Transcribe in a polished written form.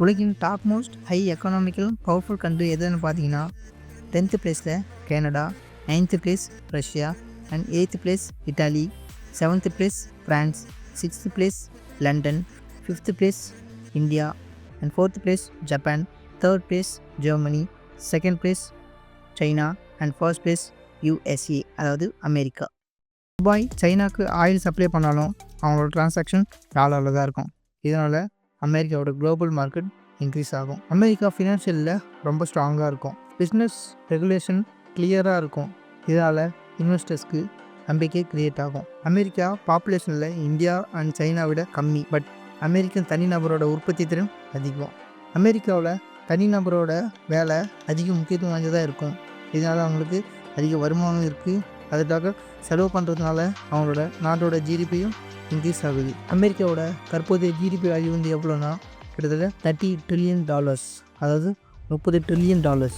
உலகின் top most high economical powerful country எதுன்னு பார்த்தீங்கன்னா 10th பிளேஸில் Canada, 9th place Russia and 8th place Italy, 7th place France, 6th place London, 5th place India and 4th place Japan, 3rd place Germany, 2nd place China and 1st place USA அதாவது America. Dubai சைனாக்கு oil supply பண்ணாலும் அவங்களோட transaction டாலரில் தான் இருக்கும். இதனால் அமெரிக்காவோட global market increase ஆகும். America ஃபினான்ஷியலில் ரொம்ப ஸ்ட்ராங்காக இருக்கும். பிஸ்னஸ் ரெகுலேஷன் கிளியராக இருக்கும். இதனால் இன்வெஸ்டர்ஸ்க்கு நம்பிக்கை க்ரியேட் ஆகும். அமெரிக்கா பாப்புலேஷனில் இந்தியா அண்ட் சைனா விட கம்மி. பட் அமெரிக்கன் தனிநபரோட உற்பத்தி திறன் அதிகம். அமெரிக்காவில் தனிநபரோட வேலை அதிக முக்கியத்துவம் வாய்ந்ததாக இருக்கும். இதனால் அவங்களுக்கு அதிக வருமானம் இருக்குது. அதுக்காக செலவு பண்ணுறதுனால அவங்களோட நாட்டோட ஜிடிபியும் இன்க்ரீஸ் ஆகுது. அமெரிக்காவோட தற்போதைய ஜிடிபி வேல்யூ வந்து எவ்வளோனா கிட்டத்தட்ட $30 ட்ரில்லியன், அதாவது $30 ட்ரில்லியன்.